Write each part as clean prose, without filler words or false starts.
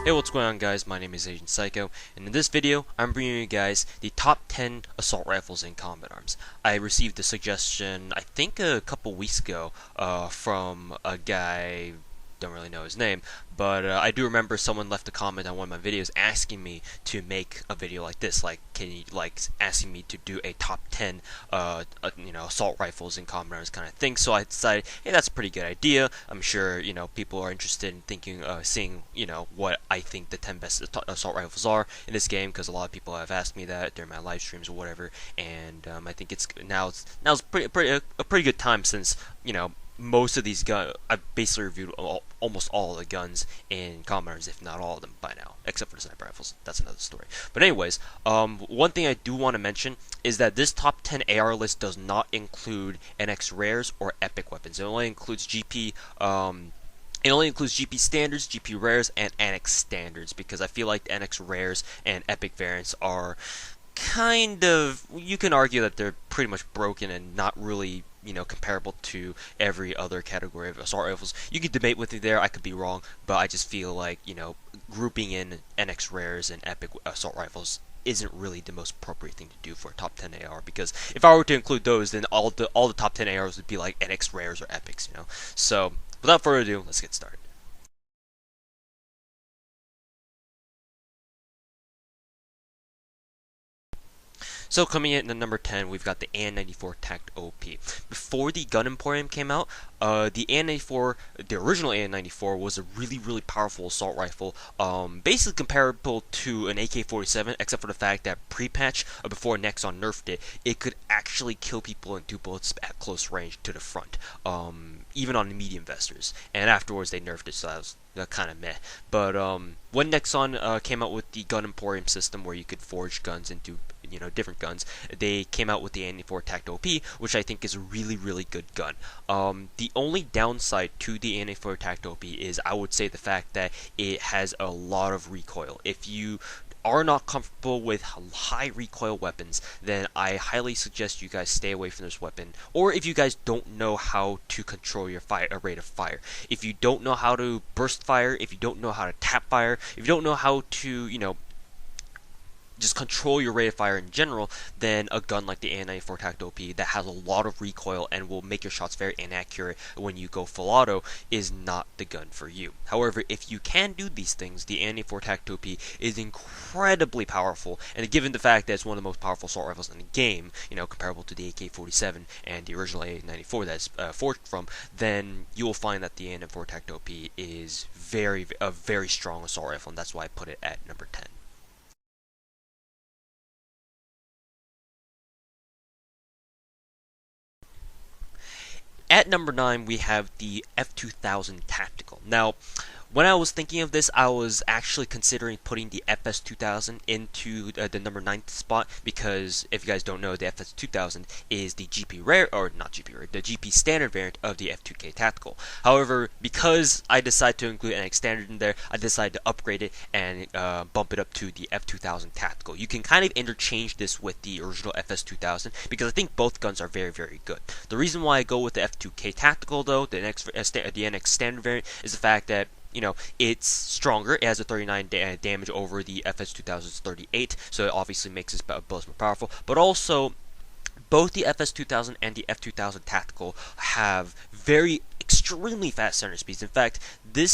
Hey, what's going on, guys? My name is Agent Psycho, and in this video I'm bringing you guys the top 10 assault rifles in combat arms. I received a suggestion I think a couple weeks ago from a guy, don't really know his name, but I do remember someone left a comment on one of my videos asking me to make a video like this, like asking me to do a top 10 assault rifles in combat arms kind of thing. So I decided, hey, that's a pretty good idea. I'm sure people are interested in seeing what I think the 10 best assault rifles are in this game, because a lot of people have asked me that during my live streams or whatever, and I think it's a pretty good time, since most of these guns, I've basically reviewed almost all of the guns in combat arms, if not all of them by now, except for the sniper rifles. That's another story. But anyways, one thing I do want to mention is that this top 10 AR list does not include NX rares or epic weapons. It only includes GP. It only includes GP standards, GP rares, and NX standards, because I feel like the NX rares and epic variants are kind of, you can argue that they're pretty much broken and not really comparable to every other category of assault rifles. You could debate with me there, I could be wrong, but I just feel like grouping in NX rares and epic assault rifles isn't really the most appropriate thing to do for a top 10 AR, because if I were to include those, then all the top 10 ARs would be like NX rares or epics, So without further ado, let's get started. So coming in at number 10, we've got the AN94 TactOP. Before the Gun Emporium came out, the AN94, the original AN94, was a really powerful assault rifle, basically comparable to an AK-47, except for the fact that pre-patch, before Nexon nerfed it, it could actually kill people in 2 bullets at close range to the front, even on the medium vesters. And afterwards they nerfed it, so that was kind of meh. But when Nexon came out with the Gun Emporium system, where you could forge guns into different guns, they came out with the AN94 TactOP, which I think is a really good gun. The only downside to the AN94 TactOP is, I would say, the fact that it has a lot of recoil. If you are not comfortable with high recoil weapons, then I highly suggest you guys stay away from this weapon. Or if you guys don't know how to control your rate of fire, if you don't know how to burst fire, if you don't know how to tap fire, if you don't know how to just control your rate of fire in general, then a gun like the AN94 TactOP that has a lot of recoil and will make your shots very inaccurate when you go full auto is not the gun for you. However, if you can do these things, the AN94 TactOP is incredibly powerful, and given the fact that it's one of the most powerful assault rifles in the game, comparable to the AK-47 and the original AN94 that's forged from, then you will find that the AN94 TactOP is a very strong assault rifle, and that's why I put it at number 10. At number 9, we have the F2000 Tactical. Now, when I was thinking of this, I was actually considering putting the FS2000 into the number 9th spot, because if you guys don't know, the FS2000 is the GP rare, or not GP rare, the GP standard variant of the F2K Tactical. However, because I decided to include NX standard in there, I decided to upgrade it and bump it up to the F2000 Tactical. You can kind of interchange this with the original FS2000, because I think both guns are very good. The reason why I go with the F2K Tactical, though, the NX standard variant, is the fact that it's stronger. It has a 39 damage over the FS2000's 38, so it obviously makes its bullets more powerful. But also, both the FS2000 and the F2000 Tactical have extremely fast center speeds. In fact, the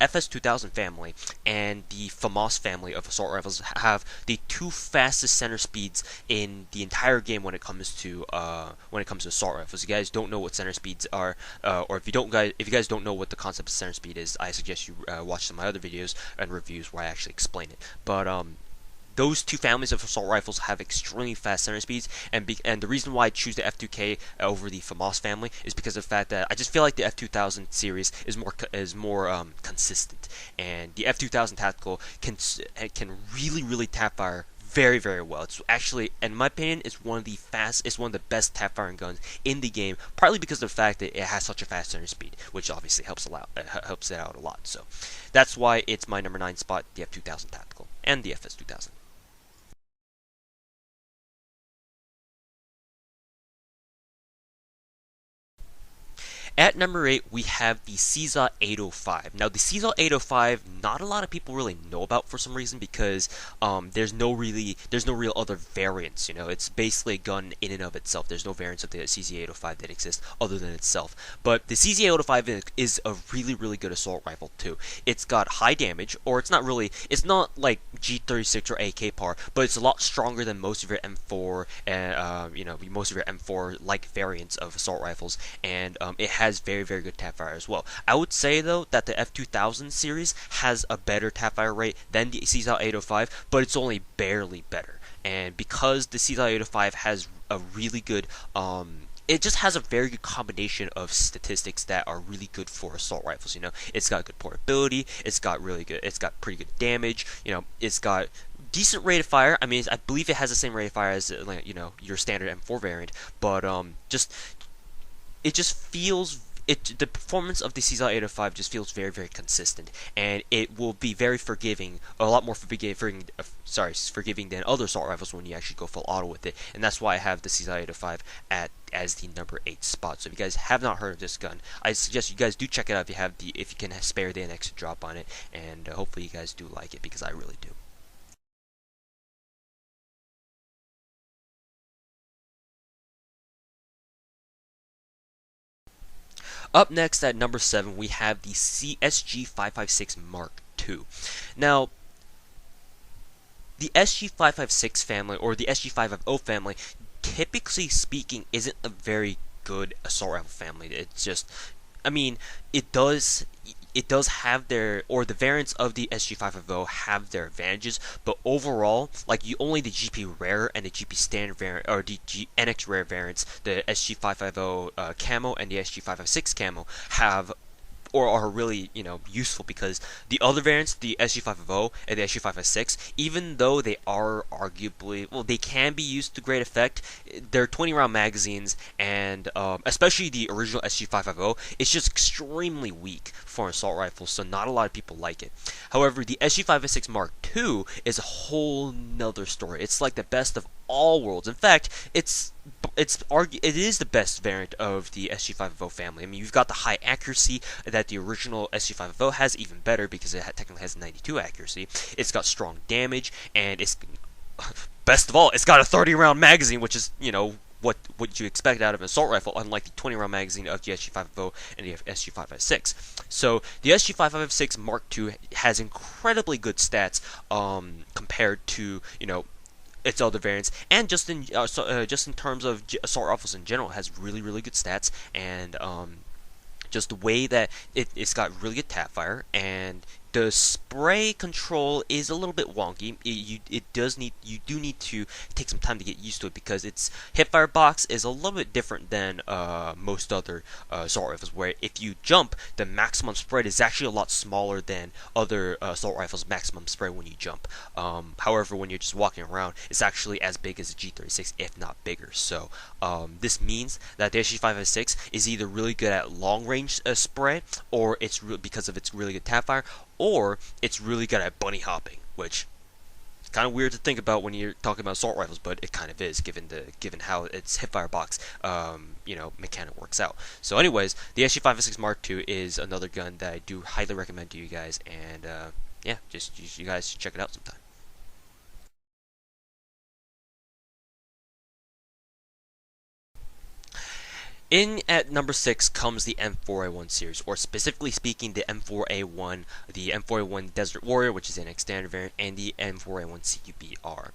FS2000 family and the FAMAS family of assault rifles have the 2 fastest center speeds in the entire game when it comes to assault rifles. If you guys don't know what center speeds are, or if you guys don't know what the concept of center speed is, I suggest you watch some of my other videos and reviews where I actually explain it. But those 2 families of assault rifles have extremely fast center speeds, and the reason why I choose the F2K over the FAMAS family is because of the fact that I just feel like the F2000 series is more consistent, and the F2000 Tactical can really tap fire very well. It's actually, in my opinion, it's one of the best tap firing guns in the game, partly because of the fact that it has such a fast center speed, which obviously helps it out a lot. So that's why it's my number 9 spot, the F2000 Tactical and the FS2000. At number 8, we have the CZA 805. Now, the CZA 805, not a lot of people really know about for some reason because there's no real other variants. You know, it's basically a gun in and of itself. There's no variants of the CZ 805 that exist other than itself. But the CZ 805 is a really good assault rifle too. It's got high damage, or it's not really. It's not like G36 or AK par, but it's a lot stronger than most of your M4 and most of your M4 like variants of assault rifles, and it has very good tap fire as well. I would say though that the F2000 series has a better tap fire rate than the CZA 805, but it's only barely better. And because the CZA 805 has a really good it just has a very good combination of statistics that are really good for assault rifles. You know, it's got good portability, it's got pretty good damage. You know, it's got decent rate of fire. I mean, I believe it has the same rate of fire as your standard M4 variant, but it just feels the performance of the CZA 805 just feels very consistent, and it will be very forgiving, a lot more forgiving than other assault rifles when you actually go full auto with it, and that's why I have the CZA 805 as the number 8 spot. So if you guys have not heard of this gun, I suggest you guys do check it out if you can spare the extra drop on it, and hopefully you guys do like it, because I really do. Up next at number 7, we have the SG556 Mark II. Now, the SG556 family, or the SG550 family, typically speaking, isn't a very good assault rifle family. It's just, I mean, it does have the variants of the SG550 have their advantages, but overall, like, only the GP rare and the GP standard variant, or the NX rare variants, the SG550 Camo and the SG556 Camo, have or are really, useful, because the other variants, the SG550 and the SG556, even though they are arguably, well, they can be used to great effect, they're 20-round magazines, and especially the original SG550, it's just extremely weak for an assault rifle, so not a lot of people like it. However, the SG556 Mark II is a whole nother story. It's like the best of all worlds. In fact, it is the best variant of the SG550 family. I mean, you've got the high accuracy that the original SG550 has, even better because it technically has 92 accuracy. It's got strong damage, and it's best of all, it's got a 30-round magazine, which is, what you expect out of an assault rifle, unlike the 20-round magazine of the SG550 and the SG556. So the SG556 Mark II has incredibly good stats compared to its other variants, and just in terms of assault rifles in general, it has really good stats, and just the way that it's got really good tap fire, and the spray control is a little bit wonky. You do need to take some time to get used to it, because its hipfire box is a little bit different than most other assault rifles, where if you jump, the maximum spread is actually a lot smaller than other assault rifles' maximum spread when you jump. However, when you're just walking around, it's actually as big as a G36, if not bigger. So this means that the SG556 is either really good at long range spray, or it's because of its really good tap fire, or it's really good at bunny hopping, which is kind of weird to think about when you're talking about assault rifles, but it kind of is, given how its hipfire box mechanic works out. So anyways, the SG556 Mark II is another gun that I do highly recommend to you guys, and yeah, just you guys should check it out sometime. In at number 6 comes the M4A1 series, or specifically speaking, the M4A1, the M4A1 Desert Warrior, which is an extended variant, and the M4A1 CQBR.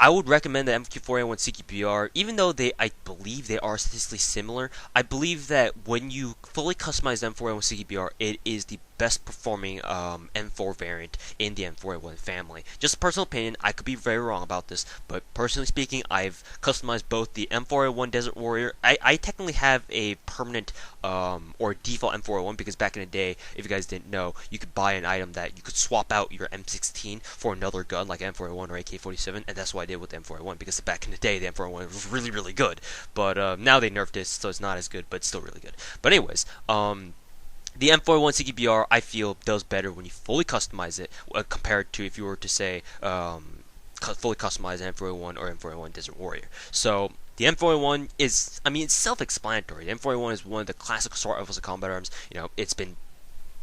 I would recommend the M4A1 CQBR, even though I believe they are statistically similar. I believe that when you fully customize the M4A1 CQBR, it is the best performing M4 variant in the M4A1 family. Just a personal opinion, I could be very wrong about this, but personally speaking, I've customized both the M4A1 Desert Warrior. I technically have a permanent or default M4A1, because back in the day, if you guys didn't know, you could buy an item that you could swap out your M16 for another gun like M4A1 or AK-47, and that's what I did with the M4A1, because back in the day, the M4A1 was really good, but now they nerfed it, so it's not as good, but it's still really good. But anyways, the M4A1 CQBR, I feel, does better when you fully customize it, compared to if you were to say fully customize M4A1 or M4A1 Desert Warrior. So The M4A1 is, I mean, it's self-explanatory. The M4A1 is one of the classic assault rifles of combat arms. You know, it's been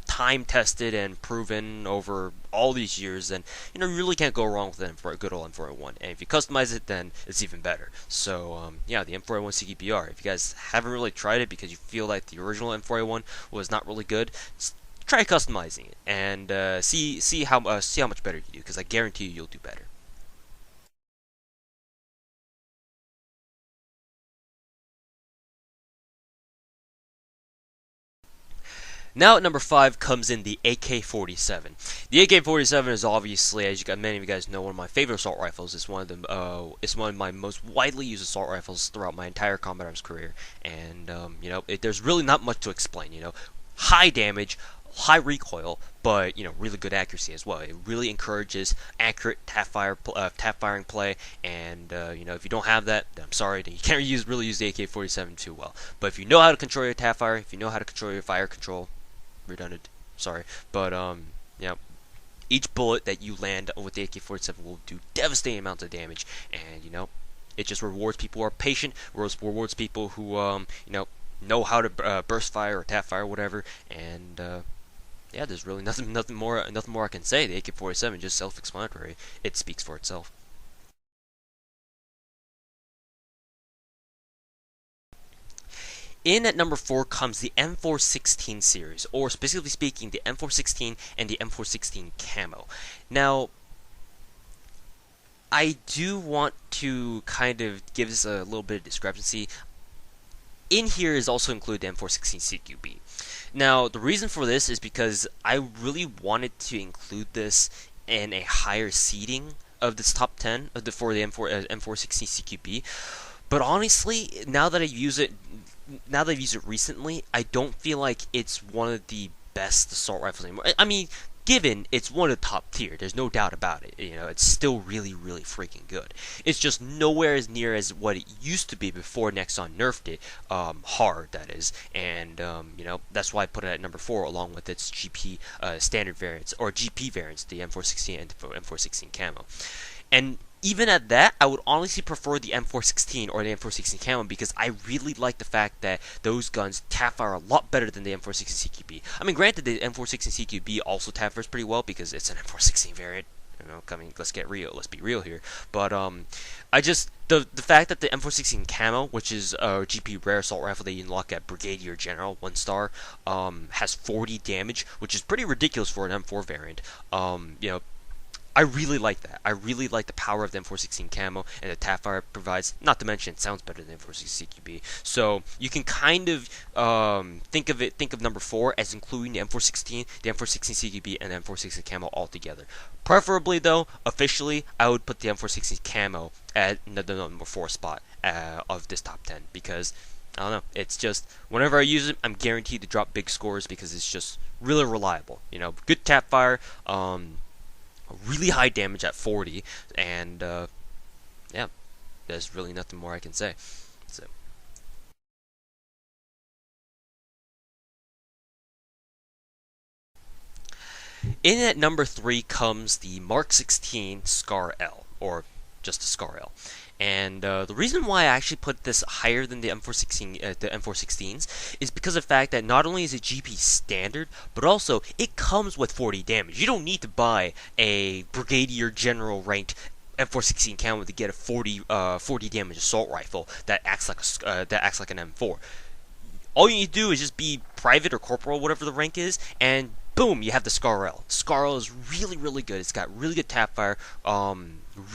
time tested and proven over all these years, and you know, you really can't go wrong with it for a good old M4A1. And if you customize it, then it's even better. So yeah, the M4A1 CQBR. If you guys haven't really tried it because you feel like the original M4A1 was not really good, try customizing it and see how much better you do, because I guarantee you'll do better. Now at number 5 comes in the AK-47. The AK-47 is obviously, as many of you guys know, one of my favorite assault rifles. It's one of them. It's one of my most widely used assault rifles throughout my entire combat arms career. And you know, there's really not much to explain. You know, high damage, high recoil, but you know, really good accuracy as well. It really encourages accurate tap firing play, and you know, if you don't have that, then I'm sorry, then you can't really use the AK-47 too well. But if you know how to control your tap fire, if you know how to control your fire control, redundant, sorry, but you know, each bullet that you land with the AK-47 will do devastating amounts of damage, and you know, it just rewards people who are patient, rewards people who you know how to burst fire or tap fire, whatever, and yeah, there's really nothing more I can say. The AK-47 is just self-explanatory. It speaks for itself. In at number 4 comes the M416 series, or specifically speaking, the M416 and the M416 Camo. Now, I do want to kind of give this a little bit of discrepancy. In here is also included the M416 CQB. Now, the reason for this is because I really wanted to include this in a higher seeding of this top 10 for the M416 CQB. But honestly, now that I've used it recently, I don't feel like it's one of the best assault rifles anymore. I mean, given it's one of the top tier, there's no doubt about it. You know, it's still really, really freaking good. It's just nowhere as near as what it used to be before Nexon nerfed it, hard that is. And you know, that's why I put it at number 4 along with its GP standard variants, or GP variants, the M416 and the M416 Camo. And even at that, I would honestly prefer the M416 or the M416 Camo, because I really like the fact that those guns tap fire a lot better than the M416 CQB. I mean, granted, the M416 CQB also tap fires pretty well because it's an M416 variant. You know, let's be real here. But I just the fact that the M416 Camo, which is a GP rare assault rifle that you unlock at Brigadier General 1 star, has 40 damage, which is pretty ridiculous for an M4 variant. You know, I really like that. I really like the power of the M416 Camo and the tap fire it provides. Not to mention, it sounds better than the M416 CQB. So you can kind of think of number 4 as including the M416, the M416 CQB, and the M416 Camo all together. Preferably, though, officially, I would put the M416 Camo at the number 4 spot of this top 10, because I don't know. It's just whenever I use it, I'm guaranteed to drop big scores because it's just really reliable. You know, good tap fire. Really high damage at 40, and yeah, there's really nothing more I can say. So. In at number 3 comes the Mark 16 Scar L, or just the Scar L. And the reason why I actually put this higher than the M416s is because of the fact that not only is it GP standard, but also it comes with 40 damage. You don't need to buy a Brigadier General ranked M416 Camo to get a 40 damage assault rifle that acts like an M4. All you need to do is just be private or corporal, whatever the rank is, and boom, you have the Scar L. Scar L is really, really good. It's got really good tap fire,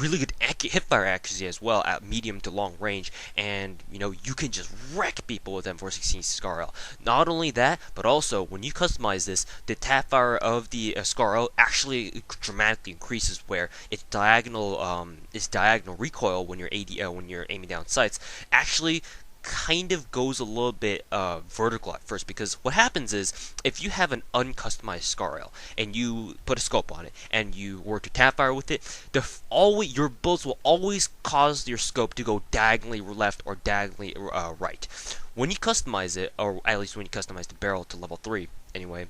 really good hip fire accuracy as well at medium to long range, and you know, you can just wreck people with M416 Scar L. Not only that, but also when you customize this, the tap fire of the Scar L actually dramatically increases, where its diagonal recoil when you're aiming down sights actually kind of goes a little bit vertical at first, because what happens is if you have an uncustomized Scar L and you put a scope on it and you were to tap fire with it, your bullets will always cause your scope to go diagonally left or diagonally right. When you customize it, or at least when you customize the barrel to level 3 anyway,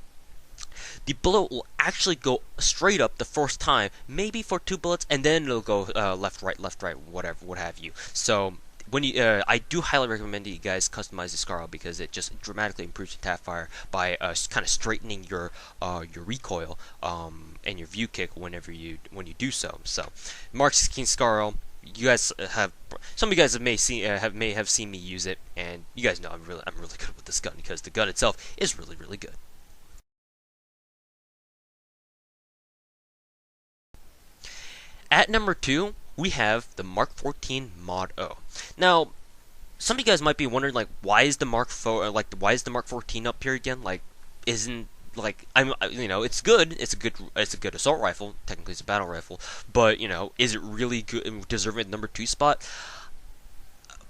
the bullet will actually go straight up the first time, maybe for 2 bullets, and then it'll go left, right, what have you. So when you, I do highly recommend that you guys customize the Scarl because it just dramatically improves your tap fire by kind of straightening your recoil and your view kick when you do so. So, Mark 16 Scarl. You guys have some of you guys may have seen me use it, and you guys know I'm really good with this gun because the gun itself is really good. At number 2, we have the Mark XIV Mod O. Now, some of you guys might be wondering, like, why is the why is the Mark XIV up here again? Like, isn't it's good. It's a good assault rifle. Technically, it's a battle rifle, but is it really good, deserving the number 2 spot?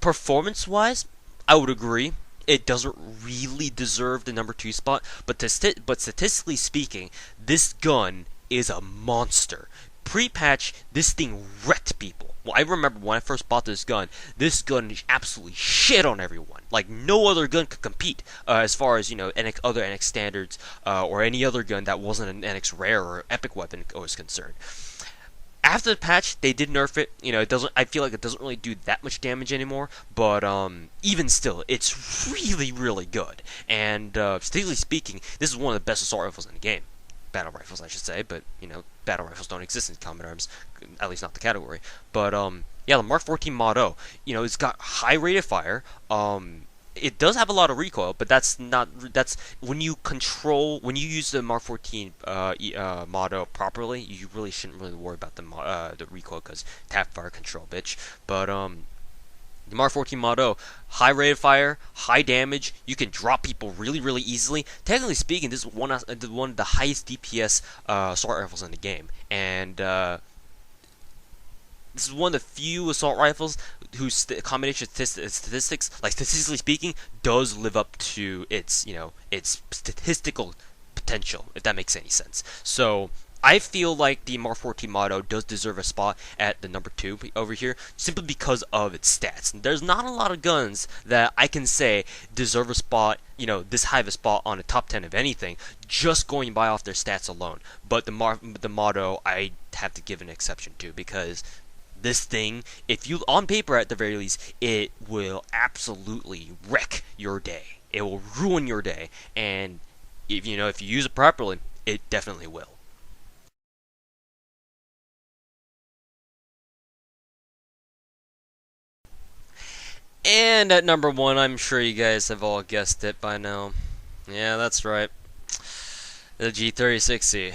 Performance-wise, I would agree. It doesn't really deserve the number 2 spot, but statistically speaking, this gun is a monster. Pre-patch, this thing wrecked people. Well, I remember when I first bought this gun absolutely shit on everyone. Like, no other gun could compete as far as, other NX standards or any other gun that wasn't an NX rare or epic weapon was concerned. After the patch, they did nerf it. It doesn't. I feel like it doesn't really do that much damage anymore. But even still, it's really good. And statistically speaking, this is one of the best assault rifles in the game. Battle rifles, I should say, but battle rifles don't exist in combat arms, at least not the category. But yeah, the Mark XIV Mod O, it's got high rate of fire. It does have a lot of recoil, but that's when you use the Mark XIV Mod O properly, you really shouldn't really worry about the recoil because tap fire control, bitch. But the Mark XIV Mod O, high rate of fire, high damage. You can drop people really easily. Technically speaking, this is one of the highest DPS assault rifles in the game, and this is one of the few assault rifles whose combination of statistics, like statistically speaking, does live up to its its statistical potential, if that makes any sense. So I feel like the Mark XIV Mod O does deserve a spot at the number 2 over here, simply because of its stats. There's not a lot of guns that I can say deserve a spot, this high of a spot on a top 10 of anything, just going by off their stats alone. But the Mod O, I have to give an exception to, because this thing, if you, on paper at the very least, it will absolutely wreck your day. It will ruin your day, and if you use it properly, it definitely will. And at number 1, I'm sure you guys have all guessed it by now. Yeah, that's right. The G36C.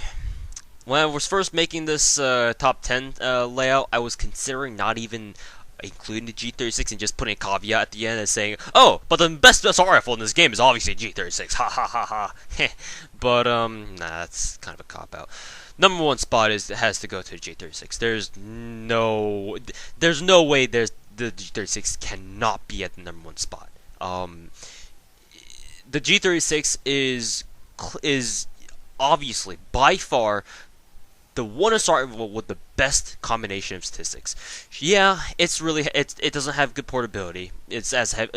When I was first making this top 10 layout, I was considering not even including the G36 and just putting a caveat at the end and saying, oh, but the best assault rifle in this game is obviously G36. Ha ha ha ha. But nah, that's kind of a cop out. Number 1 spot has to go to the G36. There's no way the G36 cannot be at the number 1 spot. The G36 is obviously by far the one assault rifle with the best combination of statistics. Yeah, it doesn't have good portability. It's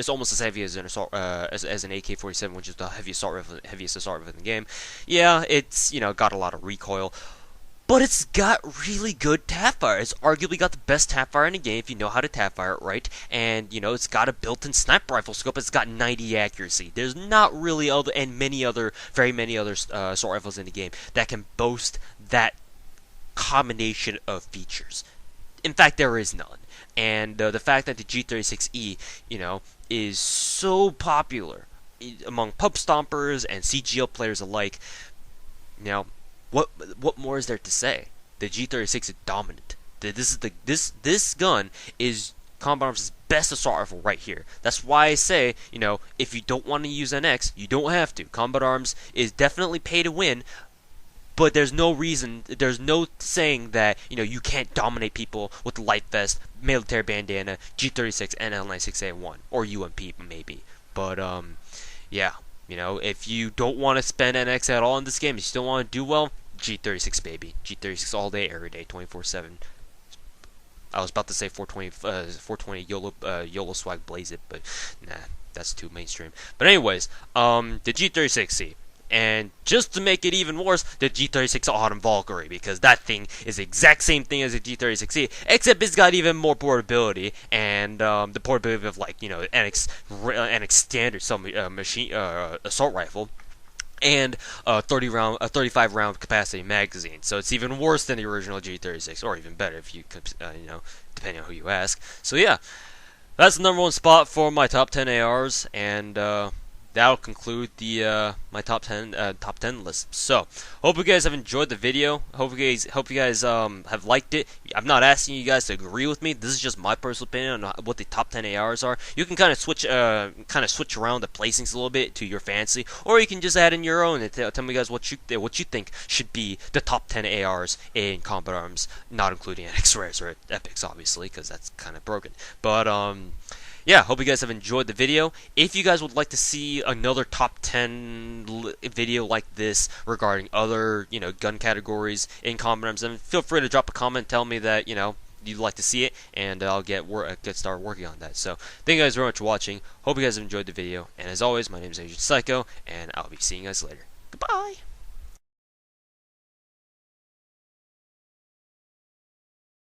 almost as heavy as an assault as an AK-47, which is the heaviest assault rifle in the game. Yeah, it's got a lot of recoil, but it's got really good tap fire. It's arguably got the best tap fire in the game if you know how to tap fire it right. And it's got a built-in sniper rifle scope. It's got 90 accuracy. There's not really very many other assault rifles in the game that can boast that combination of features. In fact, there is none. And the fact that the G36E, is so popular among pub stompers and CGL players alike, what more is there to say? The G36 is dominant. This gun is Combat Arms' best assault rifle right here. That's why I say, if you don't want to use NX, you don't have to. Combat Arms is definitely pay to win, but there's no saying that, you can't dominate people with the light vest, military bandana, G36, and L96A1, or UMP maybe. But, yeah, if you don't want to spend NX at all in this game, you still want to do well, G36 baby. G36 all day, every day, 24/7. I was about to say 420 YOLO swag blaze it, but nah, that's too mainstream. But anyways, the G36C. And just to make it even worse, the G36 Autumn Valkyrie, because that thing is the exact same thing as a G36E, except it's got even more portability, and the portability of, like, you know, NX standard machine assault rifle, and a 35 round capacity magazine. So it's even worse than the original G36, or even better if you you know, depending on who you ask. So yeah, that's the #1 spot for my top 10 ARs, and that'll conclude the my top 10 list. So hope you guys have enjoyed the video. Hope you guys have liked it. I'm not asking you guys to agree with me. This is just my personal opinion on what the top 10 ARs are. You can kind of switch around the placings a little bit to your fancy, or you can just add in your own and tell me guys what you think should be the top 10 ARs in combat arms, not including NX rares or epics, obviously, because that's kind of broken. But yeah, hope you guys have enjoyed the video. If you guys would like to see another top 10 video like this regarding other, you know, gun categories in combat arms, then feel free to drop a comment, tell me that, you know, you'd like to see it, and I'll get started working on that. So thank you guys very much for watching. Hope you guys have enjoyed the video, and as always, my name is Agent Psycho, and I'll be seeing you guys later. Goodbye.